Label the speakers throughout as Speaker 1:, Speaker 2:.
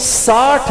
Speaker 1: 60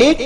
Speaker 1: 1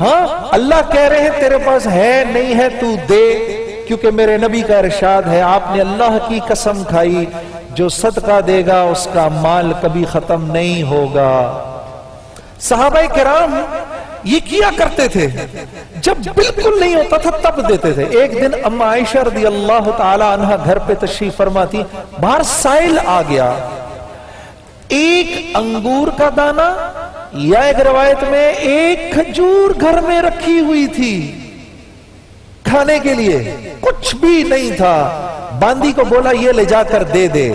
Speaker 1: ہاں اللہ کہہ رہے ہیں تیرے پاس ہے نہیں ہے تو دے، کیونکہ میرے نبی کا ارشاد ہے، آپ نے اللہ کی قسم کھائی جو صدقہ دے گا اس کا مال کبھی ختم نہیں ہوگا۔ صحابہ کرام یہ کیا کرتے تھے، جب بالکل نہیں ہوتا تھا تب دیتے تھے۔ ایک دن اما عائشہ رضی اللہ تعالی عنہ گھر پہ تشریف فرما تھی، باہر سائل آ گیا، ایک انگور کا دانہ یا ایک روایت میں ایک کھجور گھر میں رکھی ہوئی تھی کھانے کے لیے، کچھ بھی نہیں تھا۔ باندی کو بولا یہ لے جا کر دے دے،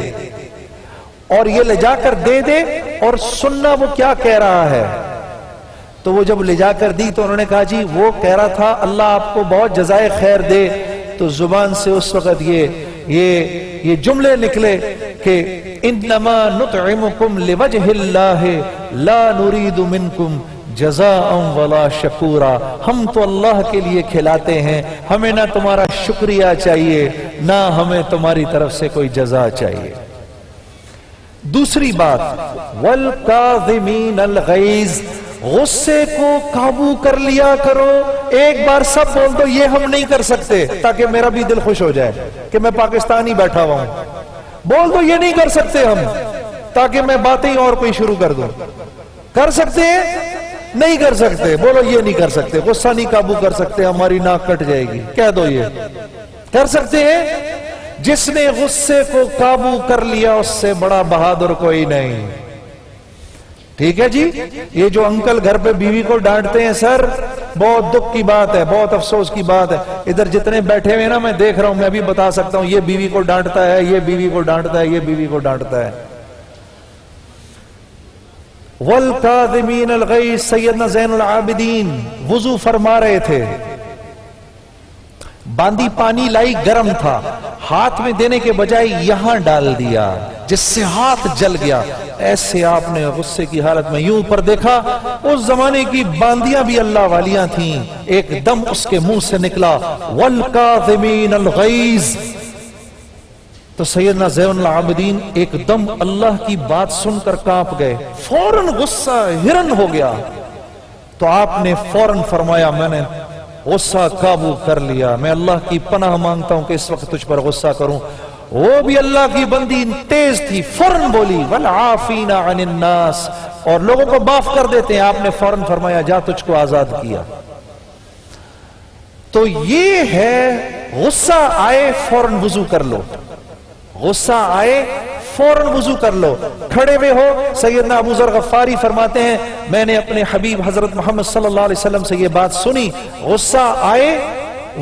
Speaker 1: اور یہ لے جا کر دے دے اور سننا وہ کیا کہہ رہا ہے۔ تو وہ جب لے جا کر دی تو انہوں نے کہا جی وہ کہہ رہا تھا اللہ آپ کو بہت جزائے خیر دے، تو زبان سے اس وقت یہ جملے نکلے کہ انما نطعمکم لوجہ اللہ لا نرید منکم جزاء ولا شکورا، ہم تو اللہ کے لیے کھلاتے ہیں، ہمیں نہ تمہارا شکریہ چاہیے نہ ہمیں تمہاری طرف سے کوئی جزا چاہیے۔ دوسری بات، والکاظمین الغیظ، غصے کو قابو کر لیا کرو۔ ایک بار سب بول دو یہ ہم نہیں کر سکتے، تاکہ میرا بھی دل خوش ہو جائے کہ میں پاکستانی بیٹھا ہوا ہوں۔ بول دو یہ نہیں کر سکتے ہم، تاکہ میں باتیں اور کوئی شروع کر دوں۔ کر سکتے ہیں؟ نہیں کر سکتے، بولو یہ نہیں کر سکتے۔ غصہ نہیں قابو کر سکتے، ہماری ناک کٹ جائے گی، کہہ دو یہ کر سکتے ہیں۔ جس نے غصے کو قابو کر لیا اس سے بڑا بہادر کوئی نہیں۔ ٹھیک ہے جی، یہ جو انکل گھر پہ بیوی کو ڈانٹتے ہیں سر، بہت دکھ کی بات ہے، بہت افسوس کی بات ہے۔ ادھر جتنے بیٹھے ہوئے نا میں دیکھ رہا ہوں، میں بھی بتا سکتا ہوں یہ بیوی کو ڈانٹتا ہے، یہ بیوی کو ڈانٹتا ہے، یہ بیوی کو ڈانٹتا ہے۔ والکاظمین الغیظ، سیدنا زین العابدین وضو فرما رہے تھے، باندی پانی لائی، گرم تھا، ہاتھ میں دینے کے بجائے یہاں ڈال دیا جس سے ہاتھ جل گیا۔ ایسے آپ نے غصے کی حالت میں یوں پر دیکھا، اس زمانے کی باندیاں بھی اللہ والیاں تھیں، ایک دم اس کے منہ سے نکلا والکاظمین الغیظ۔ تو سیدنا زین العابدین ایک دم اللہ کی بات سن کر کانپ گئے، فوراً غصہ ہرن ہو گیا۔ تو آپ نے فوراً فرمایا میں نے غصہ قابو کر لیا، میں اللہ کی پناہ مانگتا ہوں کہ اس وقت تجھ پر غصہ کروں۔ وہ بھی اللہ کی بندی تیز تھی، فوراً بولی والعافین عن الناس، اور لوگوں کو معاف کر دیتے ہیں۔ آپ نے فوراً فرمایا جا تجھ کو آزاد کیا۔ تو یہ ہے غصہ آئے فوراً وضو کر لو، غصہ آئے فوراً وضو کر لو۔ کھڑے ہوئے ہو، سیدنا ابو ذر غفاری فرماتے ہیں میں نے اپنے حبیب حضرت محمد صلی اللہ علیہ وسلم سے یہ بات سنی، غصہ آئے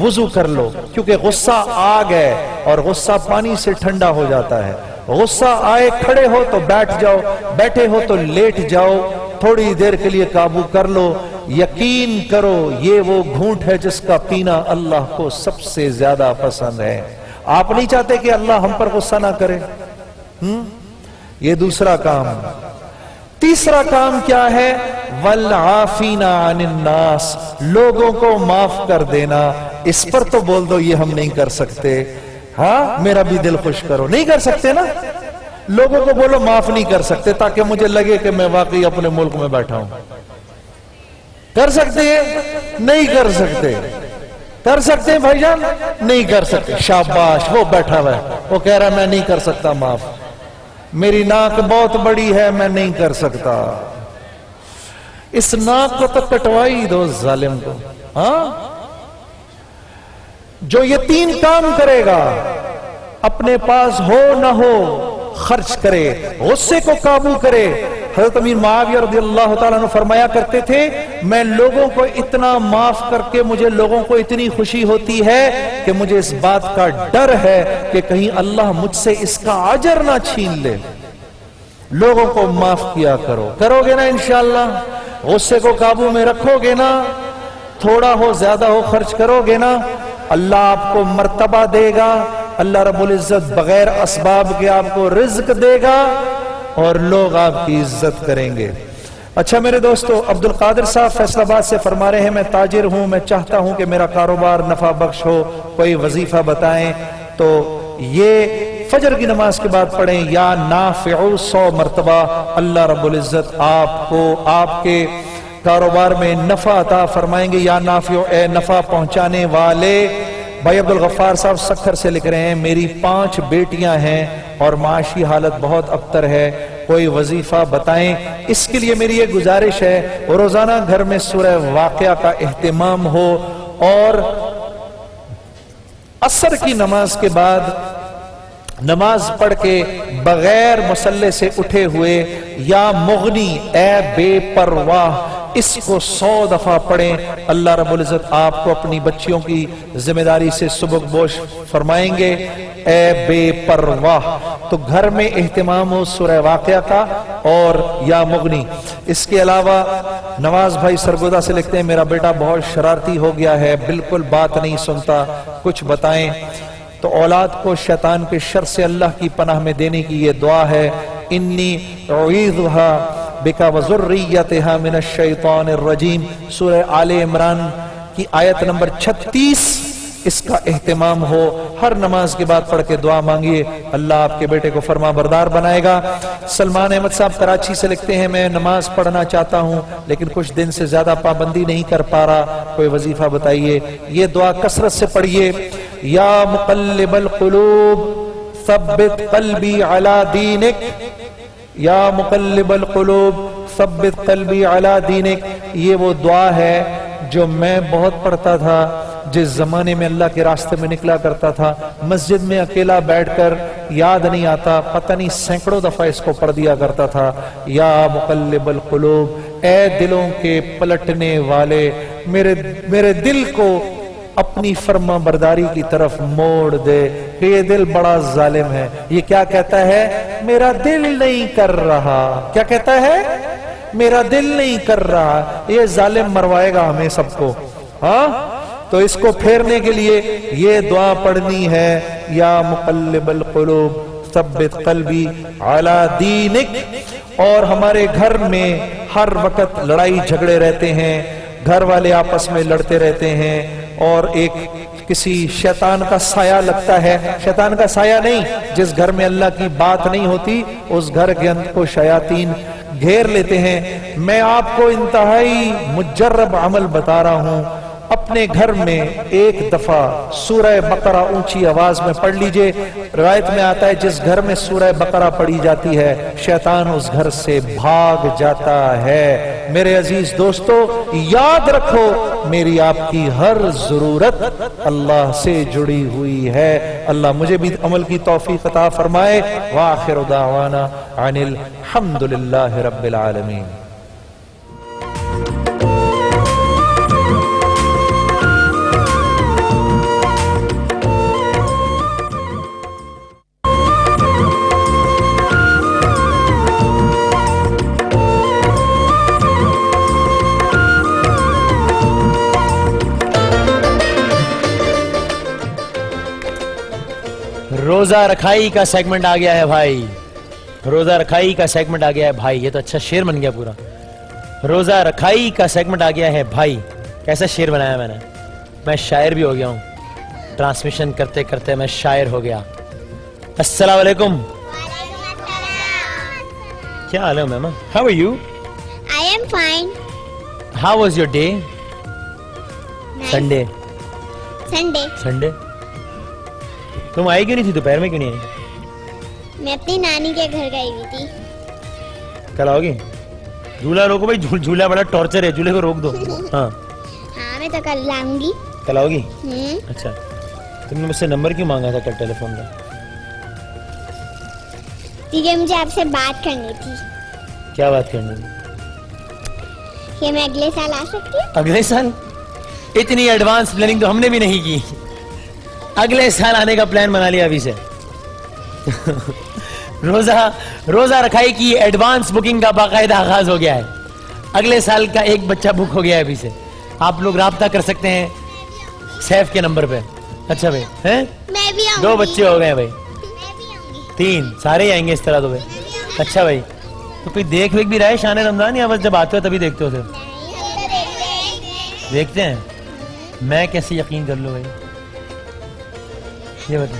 Speaker 1: وضو کر لو، کیونکہ غصہ آگ ہے اور غصہ پانی سے ٹھنڈا ہو جاتا ہے۔ غصہ آئے، کھڑے ہو تو بیٹھ جاؤ، بیٹھے ہو تو لیٹ جاؤ، تھوڑی دیر کے لیے قابو کر لو۔ یقین کرو یہ وہ گھونٹ ہے جس کا پینا اللہ کو سب سے زیادہ پسند ہے۔ آپ نہیں چاہتے کہ اللہ ہم پر غصہ نہ کرے؟ یہ دوسرا کام۔ تیسرا کام کیا ہے؟ والعافین عن الناس، لوگوں کو معاف کر دینا۔ اس پر تو بول دو یہ ہم نہیں کر سکتے، ہاں میرا بھی دل خوش کرو۔ نہیں کر سکتے نا، لوگوں کو بولو معاف نہیں کر سکتے، تاکہ مجھے لگے کہ میں واقعی اپنے ملک میں بیٹھا ہوں۔ کر سکتے ہیں؟ نہیں کر سکتے۔ کر سکتے ہیں بھائی جان؟ نہیں کر سکتے۔ شاباش، وہ بیٹھا ہوا ہے، وہ کہہ رہا ہے میں نہیں کر سکتا معاف، میری ناک بہت بڑی ہے میں نہیں کر سکتا۔ اس ناک کو تو کٹوائی دو ظالم کو۔ ہاں، جو یہ تین کام کرے گا، اپنے پاس ہو نہ ہو خرچ کرے، غصے کو قابو کرے۔ حضرت امیر معاویہ رضی اللہ تعالیٰ عنہ فرمایا کرتے تھے میں لوگوں کو اتنا معاف کر کے مجھے لوگوں کو اتنی خوشی ہوتی ہے کہ مجھے اس بات کا ڈر ہے کہ کہیں اللہ مجھ سے اس کا اجر نہ چھین لے۔ لوگوں کو معاف کیا کرو، کرو گے نا انشاءاللہ؟ غصے کو قابو میں رکھو گے نا؟ تھوڑا ہو زیادہ ہو خرچ کرو گے نا؟ اللہ آپ کو مرتبہ دے گا، اللہ رب العزت بغیر اسباب کے آپ کو رزق دے گا اور لوگ آپ کی عزت کریں گے۔ اچھا میرے دوستو، عبد القادر صاحب فیصل آباد سے فرما رہے ہیں میں تاجر ہوں، میں چاہتا ہوں کہ میرا کاروبار نفع بخش ہو، کوئی وظیفہ بتائیں۔ تو یہ فجر کی نماز کے بعد پڑھیں یا نافع 100 مرتبہ، اللہ رب العزت آپ کو آپ کے کاروبار میں نفع عطا فرمائیں گے یا نافع، اے نفع پہنچانے والے۔ بھائی عبدالغفار صاحب سکھر سے لکھ رہے ہیں میری 5 بیٹیاں ہیں اور معاشی حالت بہت ابتر ہے، کوئی وظیفہ بتائیں۔ اس کے لیے میری یہ گزارش ہے روزانہ گھر میں سورہ واقعہ کا اہتمام ہو، اور عصر کی نماز کے بعد نماز پڑھ کے بغیر مصلے سے اٹھے ہوئے یا مغنی اے بے پرواہ اس کو 100 دفعہ پڑھیں۔ اللہ رب العزت آپ کو اپنی بچیوں کی ذمہ داری سے سبکدوش فرمائیں گے۔ اے بے پرواہ، تو گھر میں اہتمام ہو سورہ واقعہ کا اور یا مغنی۔ اس کے علاوہ نواز بھائی سرگودا سے لکھتے ہیں میرا بیٹا بہت شرارتی ہو گیا ہے، بالکل بات نہیں سنتا، کچھ بتائیں۔ تو اولاد کو شیطان کے شر سے اللہ کی پناہ میں دینے کی یہ دعا ہے، انی اعوذها بک وذریتها من الشیطان الرجیم، سورہ آل عمران کی آیت نمبر 36، اس کا اہتمام ہو۔ ہر نماز کے بعد پڑھ کے دعا مانگیے، اللہ آپ کے بیٹے کو فرما بردار بنائے گا۔ سلمان احمد صاحب کراچی سے لکھتے ہیں میں نماز پڑھنا چاہتا ہوں لیکن کچھ دن سے زیادہ پابندی نہیں کر پا رہا، کوئی وظیفہ بتائیے۔ یہ دعا کثرت سے پڑھیے، یا مقلب القلوب ثبت قلبی علی دینک، یا مقلب القلوب ثبت قلبی علی دینک۔ یہ وہ دعا ہے جو میں بہت پڑھتا تھا جس زمانے میں اللہ کے راستے میں نکلا کرتا تھا، مسجد میں اکیلا بیٹھ کر یاد نہیں آتا، پتہ نہیں سینکڑوں دفعہ اس کو پڑھ دیا کرتا تھا۔ یا مقلب القلوب، اے دلوں کے پلٹنے والے، میرے دل کو اپنی فرما برداری کی طرف موڑ دے کہ یہ دل بڑا ظالم ہے۔ یہ کیا کہتا ہے؟ میرا دل نہیں کر رہا۔ کیا کہتا ہے؟ میرا دل نہیں کر رہا۔ یہ ظالم مروائے گا ہمیں سب کو، ہاں؟ تو اس کو پھیرنے کے لیے یہ دعا پڑھنی ہے، یا مقلب القلوب ثبت قلبی علی دینک۔ اور ہمارے گھر میں ہر وقت لڑائی جھگڑے رہتے ہیں، گھر والے آپس میں لڑتے رہتے ہیں، اور ایک کسی شیطان کا سایہ لگتا ہے۔ شیطان کا سایہ نہیں، جس گھر میں اللہ کی بات نہیں ہوتی اس گھر کے اندر کو شیاطین گھیر لیتے ہیں۔ میں آپ کو انتہائی مجرب عمل بتا رہا ہوں، اپنے گھر میں ایک دفعہ سورہ بقرہ اونچی آواز میں پڑھ لیجئے۔ روایت میں آتا ہے جس گھر میں سورہ بقرہ پڑھی جاتی ہے شیطان اس گھر سے بھاگ جاتا ہے۔ میرے عزیز دوستو، یاد رکھو میری آپ کی ہر ضرورت اللہ سے جڑی ہوئی ہے۔ اللہ مجھے بھی عمل کی توفیق عطا فرمائے۔ وآخر دعوانا عن الحمدللہ رب العالمین۔
Speaker 2: روزہ رکھائی کا سیگمنٹ آ گیا ہے بھائی، روزہ رکھائی کا سیگمنٹ آ گیا ہے بھائی۔ یہ تو اچھا شعر بن گیا پورا۔ روزہ رکھائی کا سیگمنٹ آ گیا ہے بھائی۔ کیسا شعر بنایا میں نے، میں شاعر بھی ہو گیا ہوں، ٹرانسمیشن کرتے کرتے میں شاعر ہو گیا۔ السلام علیکم، کیا حال ہے ma'am? How are you?
Speaker 3: I am fine.
Speaker 2: How was your day? Sunday
Speaker 3: Sunday.
Speaker 2: تم آئی کیوں نہیں تھی دوپہر میں؟ کیوں نہیں آئی؟
Speaker 3: میں اپنی نانی کے گھر گئی ہوئی تھی۔
Speaker 2: کل آؤ گی؟ جھولا روکو بھائی، جھولا بڑا ٹارچر ہے، جھولے کو روک دو۔ ہاں
Speaker 3: ہاں میں تو کل لاؤں گی۔
Speaker 2: کل آؤ گی؟ اچھا، تم نے مجھ سے نمبر کیوں مانگا تھا کل ٹیلی فون کا؟
Speaker 3: کیونکہ مجھے آپ سے بات کرنی تھی
Speaker 2: کیا بات کرنی تھی؟
Speaker 3: کہ میں اگلے سال آ سکتی ہوں۔
Speaker 2: اگلے سال؟ اتنی ایڈوانس پلاننگ تو ہم نے بھی نہیں کی، اگلے سال آنے کا پلان بنا لیا ابھی سے۔ روزہ رکھائی کی ایڈوانس بکنگ کا باقاعدہ آغاز ہو گیا ہے، اگلے سال کا ایک بچہ بک ہو گیا ہے ابھی سے۔ آپ لوگ رابطہ کر سکتے ہیں سیف کے نمبر پہ۔ اچھا بھائی، ہیں؟
Speaker 3: میں بھی آؤں گی۔
Speaker 2: 2 بچے ہو گئے بھائی،
Speaker 3: میں بھی آؤں گی۔
Speaker 2: 3 سارے ہی آئیں گے اس طرح تو بھائی۔ اچھا بھائی، تو کوئی دیکھ ویکھ بھی رہا ہے شان رمضان، یا بس جب آتے ہو تبھی دیکھتے ہو؟ دیکھتے ہیں؟ میں کیسے یقین کر لوں بھائی؟ یہ بتا،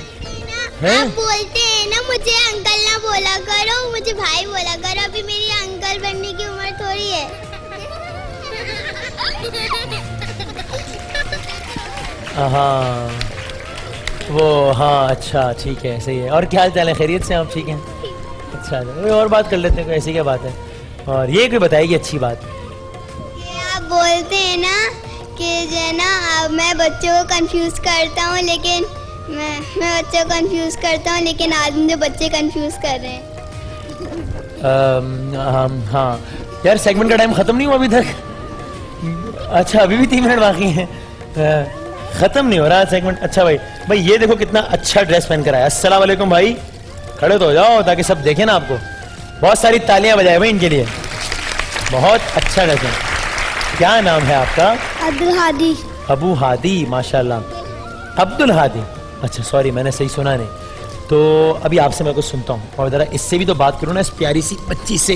Speaker 3: آپ بولتے ہیں نا مجھے انکل نہ بولا کرو، مجھے بھائی بولا کرو، ابھی میری انکل بننے کی عمر تھوڑی ہے۔
Speaker 2: ہاں وہ ہاں اچھا ٹھیک ہے صحیح ہے. اور کیا حال چال ہے؟ خیریت سے آپ ٹھیک ہیں؟ اچھا کوئی اور بات کر لیتے ہیں, کوئی ایسی کیا بات ہے. اور یہ کوئی بتائے گی اچھی بات.
Speaker 3: یہ آپ بولتے ہیں نا کہ جو ہے نا میں بچوں کو کنفیوز کرتا ہوں, لیکن میں بچوں کو کنفیوز کرتا ہوں, لیکن آج مجھے بچے کنفیوز کر رہے ہیں.
Speaker 2: ہاں یار سیگمنٹ کا ٹائم ختم نہیں ہوا ابھی تک. اچھا ابھی بھی 3 منٹ باقی ہیں, ختم نہیں ہو رہا سیگمنٹ. اچھا بھائی یہ دیکھو کتنا اچھا ڈریس پہن کر آیا. السلام علیکم بھائی, کھڑے تو ہو جاؤ تاکہ سب دیکھیں نا آپ کو. بہت ساری تالیاں بجائے بھائی ان کے لیے, بہت اچھا ڈریس ہے. کیا نام ہے آپ کا؟
Speaker 3: عبدالہادی.
Speaker 2: ابو ہادی, ماشاء اللہ. عبدالہادی, اچھا سوری میں نے صحیح سنا نہیں. تو ابھی آپ سے میں کچھ سنتا ہوں اور ذرا اس سے بھی تو بات کروں نا, اس پیاری سی بچی سے.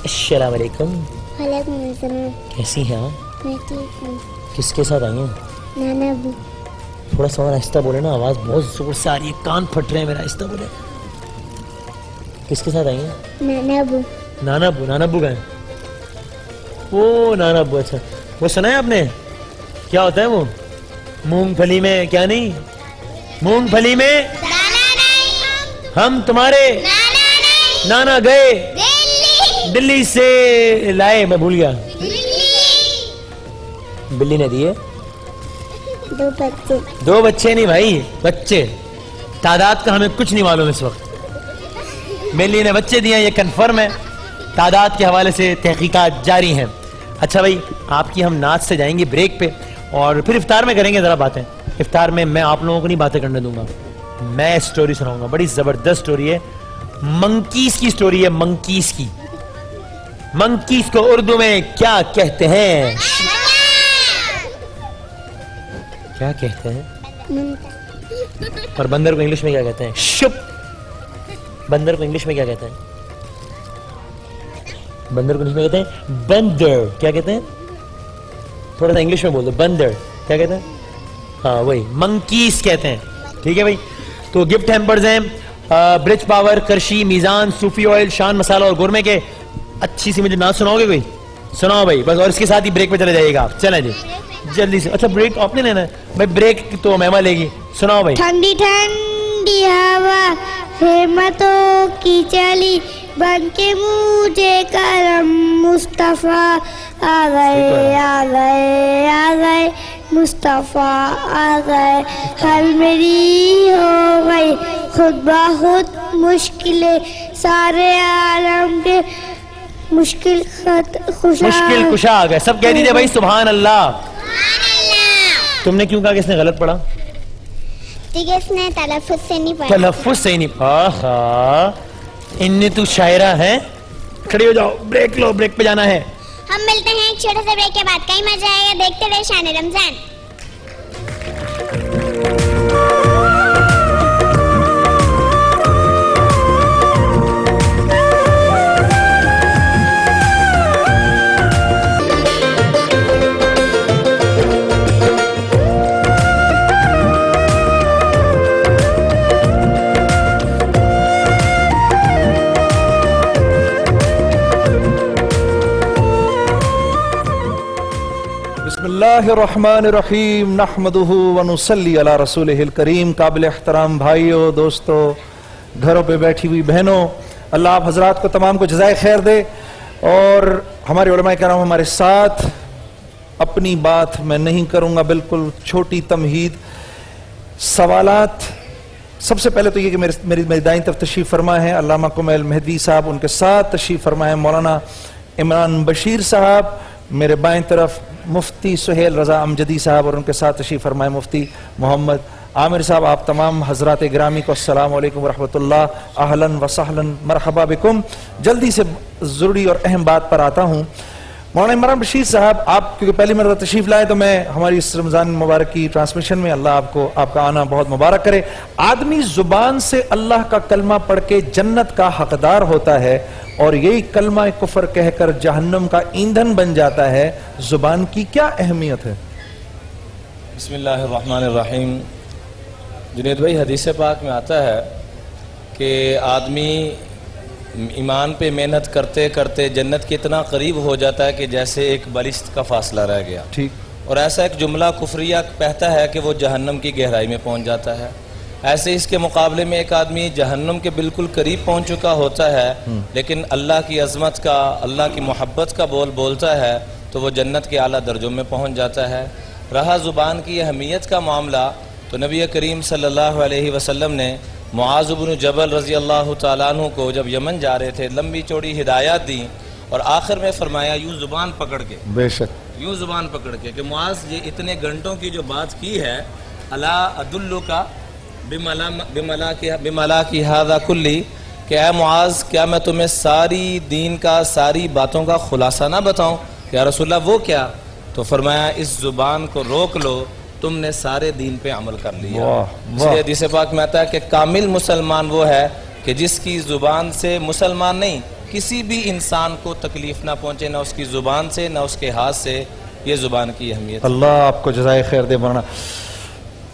Speaker 2: السلام علیکم.
Speaker 3: وعلیکم السلام.
Speaker 2: کیسی ہیں آپ؟
Speaker 3: میں ٹھیک ہوں.
Speaker 2: کس کے ساتھ آئی ہیں؟
Speaker 3: نانا ابو.
Speaker 2: تھوڑا سا اور آہستہ بولے نا, آواز بہت زور سے آ رہی ہے, کان پھٹ رہے ہیں میرا. آہستہ بولے. کس کے ساتھ آئی ہیں؟
Speaker 3: نانا ابو.
Speaker 2: نانا ابو. نانا ابو گئے وہ نانا ابو. اچھا وہ سنا ہے آپ نے کیا ہوتا ہے وہ مونگ پھلی میں کیا نہیں, مونگ پھلی میں ہم تمہارے نانا گئے دلی سے لائے, میں بھول گیا. بلی نے دیے
Speaker 3: 2 بچے.
Speaker 2: 2 بچے نہیں بھائی, بچے. تعداد کا ہمیں کچھ نہیں معلوم اس وقت. بلی نے بچے دیے یہ کنفرم ہے. تعداد کے حوالے سے تحقیقات جاری ہیں. اچھا بھائی آپ کی ہم نعت سے جائیں گے بریک پہ, اور پھر افطار میں کریں گے ذرا باتیں. افطار میں میں آپ لوگوں کو نہیں باتیں کرنے دوں گا, میں سٹوری سناؤں گا. بڑی زبردست سٹوری ہے, منکیز کی سٹوری ہے. منکیز کی. منکیز کو اردو میں کیا کہتے ہیں؟ کیا کہتے ہیں؟ اور بندر کو انگلش میں کیا کہتے ہیں؟ شپ. بندر کو انگلش میں کیا کہتے ہیں؟ بندر کو انگلش میں کہتے ہیں بندر. کیا کہتے ہیں؟ تھوڑا سا انگلش میں بول دو. بندر کیا کہتے ہیں؟ ہاں وہی منکیز کہتے ہیں. ٹھیک ہے بھائی. تو گفٹ ہیمپرز ہیں برج پاور, کرشی, میزان, صوفی آئل, شان مسالہ اور گورمے کے. اچھی سی مجھے نعت سناؤ گے کوئی؟ سناؤ بھائی بس, اور اس کے ساتھ ہی بریک پہ چلے جائیے گا آپ. چلیں جی جلدی سے. اچھا بریک آپ نے لینا ہے بھائی, بریک تو مہما لے گی. سناؤ بھائی.
Speaker 3: ٹھنڈی ٹھنڈی ہوا ہمتوں کی چلی, بن کے مجھے کرم مصطفیٰ آ گئے آ گئے آ گئے, مصطفیٰ آ گئے. حل میری ہو گئی خود بخود مشکلیں, سارے عالم کے مشکل
Speaker 2: کشا آ گئے. سب کہہ دیجیے بھائی سبحان اللہ. تم نے کیوں کہا کہ اس نے غلط پڑھا؟
Speaker 3: اس نے تلفظ سے نہیں پڑھا.
Speaker 2: تلفظ سے ہی نہیں. آہا ان تو شاعرہ ہے. کھڑی ہو جاؤ, بریک لو, بریک پہ جانا ہے.
Speaker 3: ہم ملتے ہیں ایک چھوٹے سے بریک کے بعد. کہیں مزہ آئے گا, دیکھتے رہے شان رمضان.
Speaker 1: اللہ الرحمن الرحیم نحمدہ ونصلی علی رسولہ الکریم. قابل احترام بھائیوں, دوستوں, گھروں پہ بیٹھی ہوئی بہنوں, اللہ آپ حضرات کو تمام کو جزائے خیر دے. اور ہمارے علماء کرام ہمارے ساتھ. اپنی بات میں نہیں کروں گا, بالکل چھوٹی تمہید. سوالات سب سے پہلے تو یہ کہ میری دائیں طرف تشریف فرما ہے علامہ کمیل مہدی صاحب, ان کے ساتھ تشریف فرما ہے مولانا عمران بشیر صاحب. میرے بائیں طرف مفتی سہیل رضا امجدی صاحب, اور ان کے ساتھ تشریف فرمائے مفتی محمد عامر صاحب. آپ تمام حضرات گرامی کو السلام علیکم ورحمۃ اللہ, اہلاً و سہلاً, مرحبا بکم. جلدی سے ضروری اور اہم بات پر آتا ہوں. مولانا عمران بشیر صاحب, آپ کیونکہ پہلی مرتبہ تشریف لائے تو میں ہماری اس رمضان مبارک کی ٹرانسمیشن میں, اللہ آپ کو آپ کا آنا بہت مبارک کرے. آدمی زبان سے اللہ کا کلمہ پڑھ کے جنت کا حقدار ہوتا ہے, اور یہی کلمہ کفر کہہ کر جہنم کا ایندھن بن جاتا ہے. زبان کی کیا اہمیت ہے؟
Speaker 4: بسم اللہ الرحمن الرحیم. جنید بھائی حدیث پاک میں آتا ہے کہ آدمی ایمان پہ محنت کرتے کرتے جنت کے اتنا قریب ہو جاتا ہے کہ جیسے ایک بالشت کا فاصلہ رہ گیا.
Speaker 1: ٹھیک.
Speaker 4: اور ایسا ایک جملہ کفریہ کہتا ہے کہ وہ جہنم کی گہرائی میں پہنچ جاتا ہے. ایسے اس کے مقابلے میں ایک آدمی جہنم کے بالکل قریب پہنچ چکا ہوتا ہے لیکن اللہ کی عظمت کا، اللہ کی محبت کا بول بولتا ہے تو وہ جنت کے اعلیٰ درجوں میں پہنچ جاتا ہے. رہا زبان کی اہمیت کا معاملہ تو نبی کریم صلی اللہ علیہ وسلم نے معاذ بن جبل رضی اللہ تعالیٰ عنہ کو جب یمن جا رہے تھے لمبی چوڑی ہدایات دیں اور آخر میں فرمایا یوں زبان پکڑ کے،
Speaker 1: بے شک
Speaker 4: یوں زبان پکڑ کے کہ معاذ یہ اتنے گھنٹوں کی جو بات کی ہے الا ادلک بملاکی ھذا کلی، کہ اے معاذ کیا میں تمہیں ساری دین کا، ساری باتوں کا خلاصہ نہ بتاؤں؟ یا رسول اللہ وہ کیا؟ تو فرمایا اس زبان کو روک لو، تم نے سارے دین پہ عمل کر لیا. اس لیے حدیث پاک میں آتا ہے کہ کامل مسلمان وہ ہے کہ جس کی زبان سے، مسلمان نہیں کسی بھی انسان کو تکلیف نہ پہنچے، نہ اس کی زبان سے نہ اس کے ہاتھ سے. یہ زبان کی اہمیت.
Speaker 1: اللہ آپ کو جزائے خیر دے مولانا.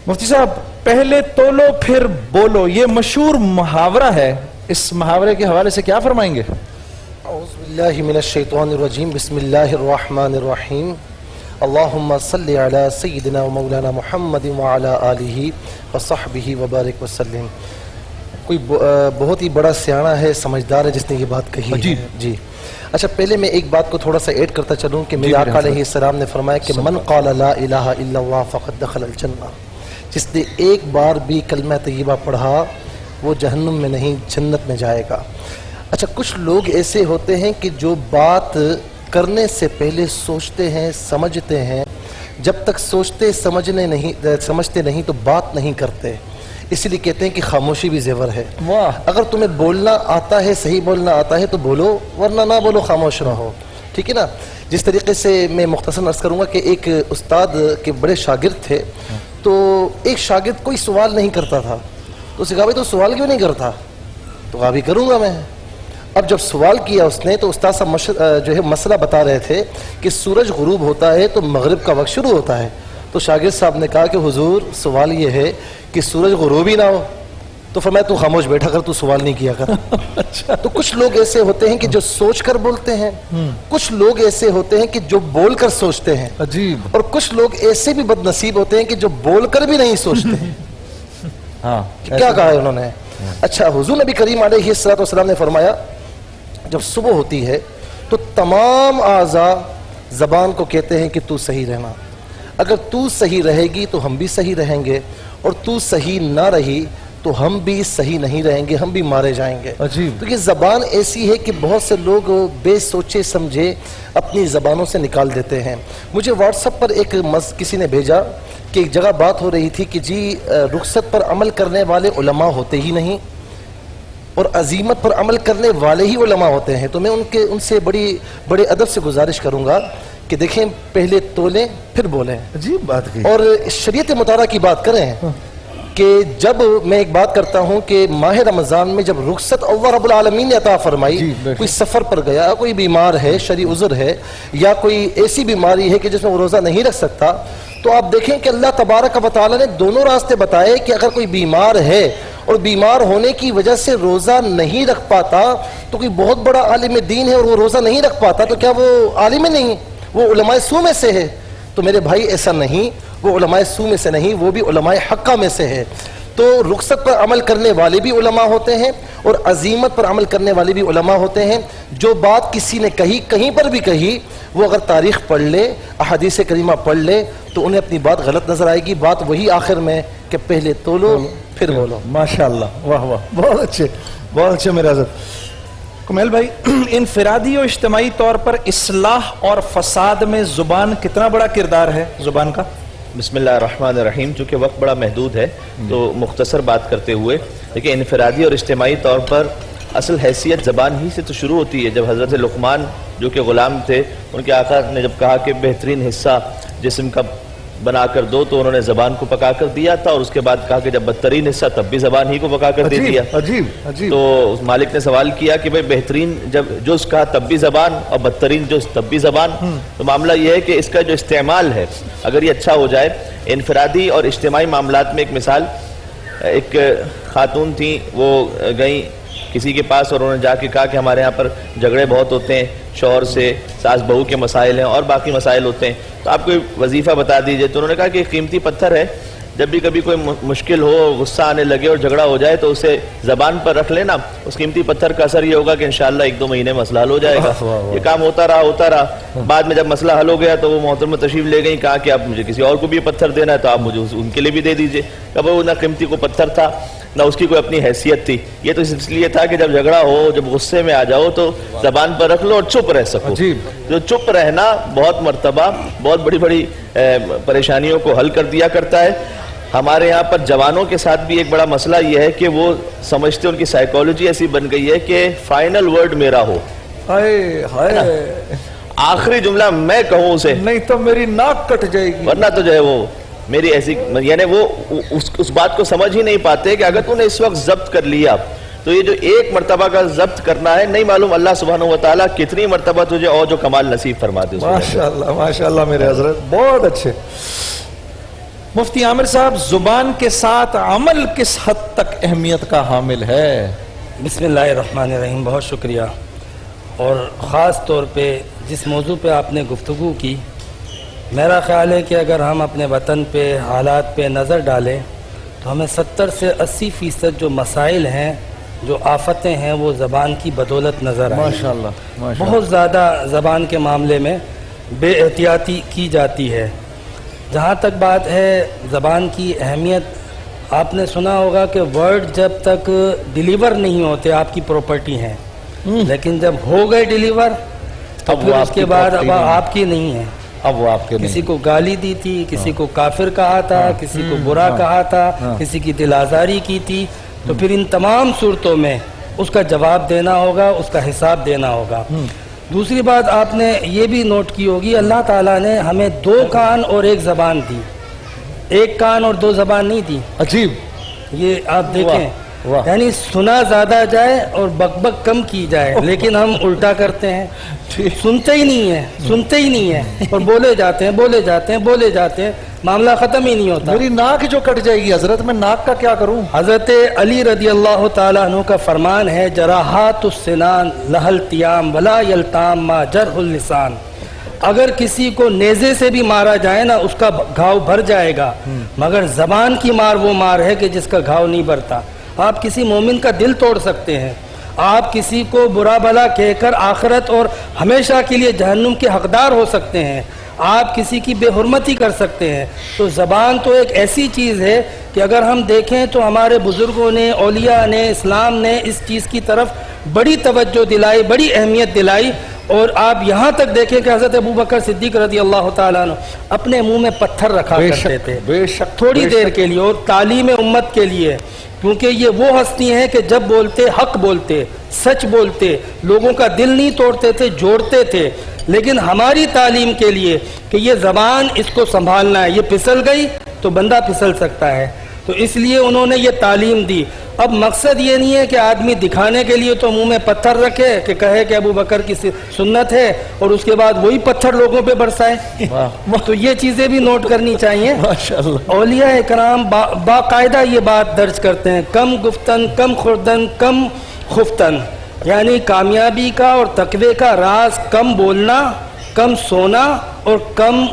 Speaker 1: مفتی صاحب پہلے تولو پھر بولو، یہ مشہور محاورہ ہے، اس محاورے کے حوالے سے کیا فرمائیں گے؟
Speaker 5: اعوذ باللہ من الشیطان الرجیم، بسم اللہ الرحمن الرحیم. اللہم صلی علی سیدنا و مولانا محمد وعلی آلہ وصحبہ وبارک وسلم. کوئی بہت ہی بڑا سیاںہ ہے، سمجھدار ہے جس نے یہ بات کہی ہے. جی اچھا، پہلے میں ایک بات کو تھوڑا سا ایڈ کرتا چلوں کہ میرے آقا علیہ السلام نے فرمایا کہ من قال لا الہ الا اللہ فقد دخل الجنہ. جس نے ایک بار بھی کلمہ طیبہ پڑھا وہ جہنم میں نہیں جنت میں جائے گا. اچھا، کچھ لوگ ایسے ہوتے ہیں کہ جو بات کرنے سے پہلے سوچتے ہیں، سمجھتے ہیں، جب تک سمجھتے نہیں تو بات نہیں کرتے. اسی لیے کہتے ہیں کہ خاموشی بھی زیور ہے. اگر تمہیں بولنا آتا ہے، صحیح بولنا آتا ہے تو بولو، ورنہ نہ بولو، خاموش نہ ہو. ٹھیک ہے نا؟ جس طریقے سے میں مختصر عرض کروں گا کہ ایک استاد کے بڑے شاگرد تھے، تو ایک شاگرد کوئی سوال نہیں کرتا تھا، تو اسے کہا بھائی تو سوال کیوں نہیں کرتا؟ تو کہا بھی کروں گا میں. اب جب سوال کیا اس نے تو استاد صاحب جو ہے مسئلہ بتا رہے تھے کہ سورج غروب ہوتا ہے تو مغرب کا وقت شروع ہوتا ہے. تو شاگرد صاحب نے کہا کہ حضور سوال یہ ہے کہ سورج غروب ہی نہ ہو. تو فرمایا تو خاموش بیٹھا کر، تو سوال نہیں کیا کر. اچھا. تو کچھ لوگ ایسے ہوتے ہیں کہ جو سوچ کر بولتے ہیں، کچھ لوگ ایسے ہوتے ہیں کہ جو بول کر سوچتے ہیں.
Speaker 1: عجیب.
Speaker 5: اور کچھ لوگ ایسے بھی بد نصیب ہوتے ہیں کہ جو بول کر بھی نہیں سوچتے ہیں.
Speaker 1: ہاں،
Speaker 5: کیا کہا ہے انہوں نے؟ اچھا، حضور نبی کریم علیہ الصلوۃ والسلام نے فرمایا جب صبح ہوتی ہے تو تمام اعضاء زبان کو کہتے ہیں کہ تو صحیح رہنا. اگر تو صحیح رہے گی تو ہم بھی صحیح رہیں گے، اور تو صحیح نہ رہی تو ہم بھی صحیح نہیں رہیں گے، ہم بھی مارے جائیں گے.
Speaker 1: عجیب.
Speaker 5: تو یہ زبان ایسی ہے کہ بہت سے لوگ بے سوچے سمجھے اپنی زبانوں سے نکال دیتے ہیں. مجھے واٹس ایپ پر ایک کسی نے بھیجا کہ ایک جگہ بات ہو رہی تھی کہ جی رخصت پر عمل کرنے والے علماء ہوتے ہی نہیں اور عزیمت پر عمل کرنے والے ہی علماء ہوتے ہیں. تو میں ان سے بڑے ادب سے گزارش کروں گا کہ دیکھیں پہلے تولیں پھر بولیں.
Speaker 1: عجیب بات کی.
Speaker 5: اور شریعت مطالعہ کی بات کریں کہ جب میں ایک بات کرتا ہوں کہ ماہ رمضان میں جب رخصت اللہ رب العالمین نے عطا فرمائی، کوئی سفر پر گیا، کوئی بیمار ہے، شرعی عذر ہے، یا کوئی ایسی بیماری ہے کہ جس میں وہ روزہ نہیں رکھ سکتا، تو آپ دیکھیں کہ اللہ تبارک و تعالی نے دونوں راستے بتائے کہ اگر کوئی بیمار ہے اور بیمار ہونے کی وجہ سے روزہ نہیں رکھ پاتا، تو کوئی بہت بڑا عالم دین ہے اور وہ روزہ نہیں رکھ پاتا، تو کیا وہ عالم نہیں، وہ علماء سو میں سے ہے؟ تو میرے بھائی ایسا نہیں، وہ علماء سو میں سے نہیں، وہ بھی علماء حقہ میں سے ہے. تو رخصت پر عمل کرنے والے بھی علماء ہوتے ہیں اور عزیمت پر عمل کرنے والے بھی علماء ہوتے ہیں. جو بات کسی نے کہی، کہیں پر بھی کہی، وہ اگر تاریخ پڑھ لے، احادیث کریمہ پڑھ لے، تو انہیں اپنی بات غلط نظر آئے گی. بات وہی آخر میں کہ پہلے تولو پھر بولو.
Speaker 1: ماشاءاللہ، واہ واہ، بہت اچھے، بہت اچھے میرے حضرت. کمیل بھائی، انفرادی اور اجتماعی طور پر اصلاح اور فساد میں زبان کتنا بڑا کردار ہے زبان کا؟
Speaker 6: بسم اللہ الرحمن الرحیم. چونکہ وقت بڑا محدود ہے تو مختصر بات کرتے ہوئے، لیکن انفرادی اور اجتماعی طور پر اصل حیثیت زبان ہی سے تو شروع ہوتی ہے. جب حضرت لقمان جو کہ غلام تھے، ان کے آقا نے جب کہا کہ بہترین حصہ جسم کا بنا کر دو، تو انہوں نے زبان کو پکا کر دیا تھا، اور اس کے بعد کہا کہ جب بدترین حصہ تب بھی زبان ہی کو پکا کر دے دیا.
Speaker 1: عجیب عجیب.
Speaker 6: تو اس مالک نے سوال کیا کہ بھئی بہترین جب جو اس کہا تب بھی زبان اور بدترین جو تب بھی زبان. تو معاملہ یہ ہے کہ اس کا جو استعمال ہے اگر یہ اچھا ہو جائے. انفرادی اور اجتماعی معاملات میں ایک مثال، ایک خاتون تھیں، وہ گئیں کسی کے پاس اور انہوں نے جا کے کہا کہ ہمارے یہاں پر جھگڑے بہت ہوتے ہیں شوہر سے، ساس بہو کے مسائل ہیں اور باقی مسائل ہوتے ہیں، تو آپ کوئی وظیفہ بتا دیجئے. تو انہوں نے کہا کہ ایک قیمتی پتھر ہے، جب بھی کبھی کوئی مشکل ہو، غصہ آنے لگے اور جھگڑا ہو جائے تو اسے زبان پر رکھ لینا. اس قیمتی پتھر کا اثر یہ ہوگا کہ انشاءاللہ 1-2 مہینے مسئلہ حل ہو جائے گا. یہ کام ہوتا رہا. بعد میں جب مسئلہ حل ہو گیا تو وہ محترمہ تشریف لے گئی، کہا کہ آپ مجھے کسی اور کو بھی پتھر دینا ہے تو آپ مجھے ان کے لیے بھی دے دیجئے. اب وہ نہ قیمتی کو پتھر تھا نہ اس کی کوئی اپنی حیثیت تھی. یہ تو اس لیے تھا کہ جب جھگڑا ہو، جب غصے میں آ جاؤ تو زبان پر رکھ لو اور چپ رہ سکو. جو چپ رہنا بہت مرتبہ بہت بڑی بڑی پریشانیوں کو حل کر دیا کرتا ہے. ہمارے یہاں پر جوانوں کے ساتھ بھی ایک بڑا مسئلہ یہ ہے کہ وہ سمجھتے ان کی سائیکالوجی ایسی بن گئی ہے کہ فائنل ورڈ میرا ہو، آخری جملہ میں کہوں اسے،
Speaker 1: نہیں تو میری ناک کٹ جائے گی،
Speaker 6: ورنہ تو جو ہے وہ میری ایسی، یعنی وہ اس بات کو سمجھ ہی نہیں پاتے کہ اگر تو نے اس وقت ضبط کر لیا تو یہ جو ایک مرتبہ کا ضبط کرنا ہے، نہیں معلوم اللہ سبحانہ وتعالیٰ کتنی مرتبہ تجھے اور جو کمال نصیب فرما دے.
Speaker 1: ماشاءاللہ میرے حضرت بہت اچھے. مفتی عامر صاحب، زبان کے ساتھ عمل کس حد تک اہمیت کا حامل ہے؟
Speaker 7: بسم اللہ الرحمن الرحیم. بہت شکریہ. اور خاص طور پہ جس موضوع پہ آپ نے گفتگو کی، میرا خیال ہے کہ اگر ہم اپنے وطن پہ حالات پہ نظر ڈالیں تو ہمیں 70 سے 80% جو مسائل ہیں، جو آفتیں ہیں، وہ زبان کی بدولت نظر آئیں.
Speaker 1: ماشاءاللہ.
Speaker 7: بہت زیادہ زبان کے معاملے میں بے احتیاطی کی جاتی ہے. جہاں تک بات ہے زبان کی اہمیت، آپ نے سنا ہوگا کہ ورڈ جب تک ڈیلیور نہیں ہوتے آپ کی پراپرٹی ہیں، لیکن جب ہو گئے ڈیلیور تو پھر اس کے بعد اب آپ کی نہیں ہے.
Speaker 1: اب وہ آپ کے
Speaker 7: کسی کو گالی دی تھی، کسی کو کافر کہا تھا، کسی کو برا کہا تھا، کسی کی دل آزاری کی تھی، تو پھر ان تمام صورتوں میں اس کا جواب دینا ہوگا، اس کا حساب دینا ہوگا. دوسری بات آپ نے یہ بھی نوٹ کی ہوگی، اللہ تعالیٰ نے ہمیں 2 کان اور 1 زبان دی، 1 کان اور 2 زبان نہیں دی.
Speaker 1: عجیب.
Speaker 7: یہ آپ دیکھیں، یعنی سنا زیادہ جائے اور بک بک کم کی جائے، لیکن ہم الٹا کرتے ہیں، سنتے ہی نہیں ہیں اور بولے جاتے ہیں، معاملہ ختم ہی نہیں ہوتا.
Speaker 1: میری ناک جو کٹ جائے گی حضرت، میں ناک کا کیا کروں؟
Speaker 7: حضرت علی رضی اللہ تعالیٰ عنہ کا فرمان ہے، جراحات السنان لہل تیام ولا یلتام ما جرح اللسان. اگر کسی کو نیزے سے بھی مارا جائے نا، اس کا گھاؤ بھر جائے گا، مگر زبان کی مار وہ مار ہے کہ جس کا گھاؤ نہیں بھرتا. آپ کسی مومن کا دل توڑ سکتے ہیں، آپ کسی کو برا بھلا کہہ کر آخرت اور ہمیشہ کے لیے جہنم کے حقدار ہو سکتے ہیں، آپ کسی کی بے حرمتی کر سکتے ہیں. تو زبان تو ایک ایسی چیز ہے کہ اگر ہم دیکھیں تو ہمارے بزرگوں نے، اولیاء نے، اسلام نے اس چیز کی طرف بڑی توجہ دلائی، بڑی اہمیت دلائی. اور آپ یہاں تک دیکھیں کہ حضرت ابوبکر صدیق رضی اللہ تعالیٰ عنہ اپنے منہ میں پتھر رکھا کرتے تھے تھوڑی دیر کے لیے، اور تعلیم امت کے لیے، کیونکہ یہ وہ ہستی ہیں کہ جب بولتے حق بولتے، سچ بولتے، لوگوں کا دل نہیں توڑتے تھے، جوڑتے تھے. لیکن ہماری تعلیم کے لیے کہ یہ زبان اس کو سنبھالنا ہے، یہ پھسل گئی تو بندہ پھسل سکتا ہے، تو اس لیے انہوں نے یہ تعلیم دی. اب مقصد یہ نہیں ہے کہ آدمی دکھانے کے لیے تو منہ میں پتھر رکھے کہ کہے کہ ابو بکر کی سنت ہے اور اس کے بعد وہی پتھر لوگوں پہ برسائے. تو یہ چیزیں بھی نوٹ کرنی چاہیے. اولیاء اکرام باقاعدہ یہ بات درج کرتے ہیں، کم گفتن کم خوردن کم خفتن، یعنی کامیابی کا اور تقوی کا راز کم بولنا، کم سونا اور کم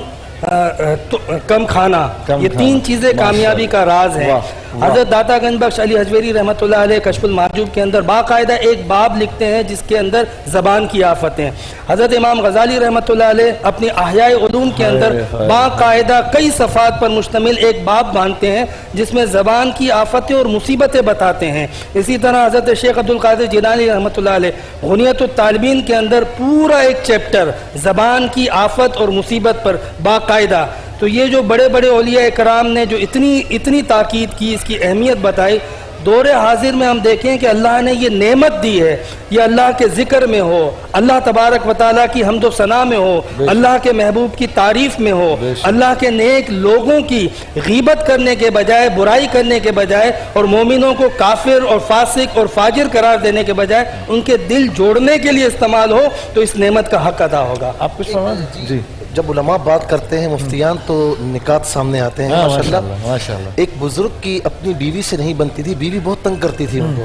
Speaker 7: کھانا. یہ 3 چیزیں کامیابی کا راز ہیں. حضرت داتا گنج بخش علی حجویری رحمۃ اللہ علیہ کشف المحجوب کے اندر باقاعدہ ایک باب لکھتے ہیں جس کے اندر زبان کی آفتیں. حضرت امام غزالی رحمۃ اللہ علیہ اپنی احیاء علوم کے اندر باقاعدہ کئی صفحات پر مشتمل ایک باب باندھتے ہیں جس میں زبان کی آفتیں اور مصیبتیں بتاتے ہیں. اسی طرح حضرت شیخ عبد القادر جیلانی رحمۃ اللہ علیہ غنیۃ الطالبین کے اندر پورا ایک چیپٹر زبان کی آفت اور مصیبت پر باقاعدہ. تو یہ جو بڑے بڑے اولیاء اکرام نے جو اتنی تاکید کی، اس کی اہمیت بتائی، دور حاضر میں ہم دیکھیں کہ اللہ نے یہ نعمت دی ہے، یہ اللہ کے ذکر میں ہو، اللہ تبارک و تعالیٰ کی حمد و ثنا میں ہو، اللہ کے محبوب کی تعریف میں ہو، اللہ کے نیک لوگوں کی غیبت کرنے کے بجائے، برائی کرنے کے بجائے، اور مومنوں کو کافر اور فاسق اور فاجر قرار دینے کے بجائے ان کے دل جوڑنے کے لیے استعمال ہو، تو اس نعمت کا حق ادا ہوگا.
Speaker 1: آپ کچھ فرمائیں؟ جی
Speaker 5: جب علماء بات کرتے ہیں مفتیان تو نکات سامنے آتے ہیں ماشاءاللہ.
Speaker 1: ماشاءاللہ.
Speaker 5: ایک بزرگ کی اپنی بیوی سے نہیں بنتی تھی, بیوی بہت تنگ کرتی تھی ان کو,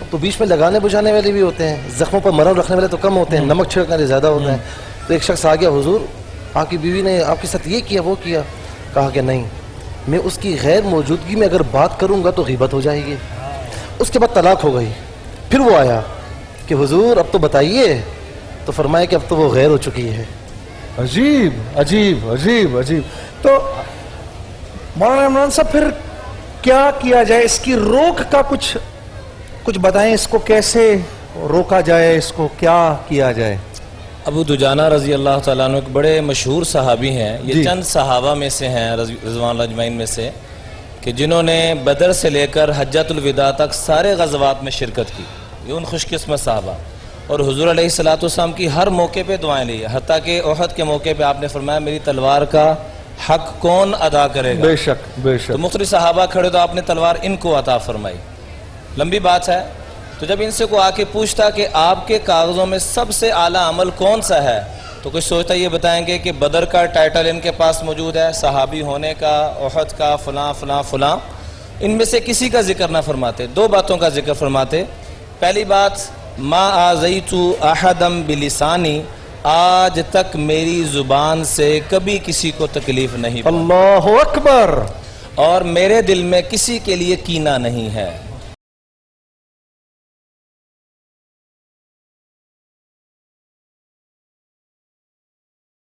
Speaker 5: تو بیچ میں لگانے بجھانے والے بھی ہوتے ہیں, زخموں پر مرہم رکھنے والے تو کم ہوتے ہیں, نمک چھڑکنے والے زیادہ ہوتے ہیں. تو ایک شخص آ گیا, حضور آپ کی بیوی نے آپ کے ساتھ یہ کیا وہ کیا. کہا کہ نہیں, میں اس کی غیر موجودگی میں اگر بات کروں گا تو غیبت ہو جائے گی. اس کے بعد طلاق ہو گئی. پھر وہ آیا کہ حضور اب تو بتائیے, تو فرمایا کہ اب تو وہ غیر ہو چکی ہے.
Speaker 1: عجیب عجیب عجیب عجیب. تو مولانا عمران صاحب پھر کیا کیا جائے, اس کی روک کا کچھ بتائیں, اس کو کیسے روکا جائے, اس کو کیا کیا جائے؟
Speaker 4: ابو دجانہ رضی اللہ تعالیٰ عنہ ایک بڑے مشہور صحابی ہیں, یہ چند صحابہ میں سے ہیں رضوان اللہ اجمعین میں سے, کہ جنہوں نے بدر سے لے کر حجۃ الوداع تک سارے غزوات میں شرکت کی. یہ ان خوش قسمت صحابہ, اور حضور علیہ الصلوۃ والسلام کی ہر موقع پہ دعائیں لی, حتیٰ کہ احد کے موقع پہ آپ نے فرمایا میری تلوار کا حق کون ادا کرے گا.
Speaker 1: بے شک بے شک.
Speaker 4: تو مختلف صحابہ کھڑے تو آپ نے تلوار ان کو عطا فرمائی. لمبی بات ہے. تو جب ان سے کو آ کے پوچھتا کہ آپ کے کاغذوں میں سب سے اعلیٰ عمل کون سا ہے, تو کوئی سوچتا یہ بتائیں گے کہ بدر کا ٹائٹل ان کے پاس موجود ہے, صحابی ہونے کا, احد کا, فلاں فلاں فلاں. ان میں سے کسی کا ذکر نہ فرماتے, دو باتوں کا ذکر فرماتے. پہلی بات, ما آذیت احدم بلسانی, آج تک میری زبان سے کبھی کسی کو تکلیف نہیں پہنچی.
Speaker 1: اللہ اکبر.
Speaker 4: اور میرے دل میں کسی کے لیے کینہ نہیں ہے.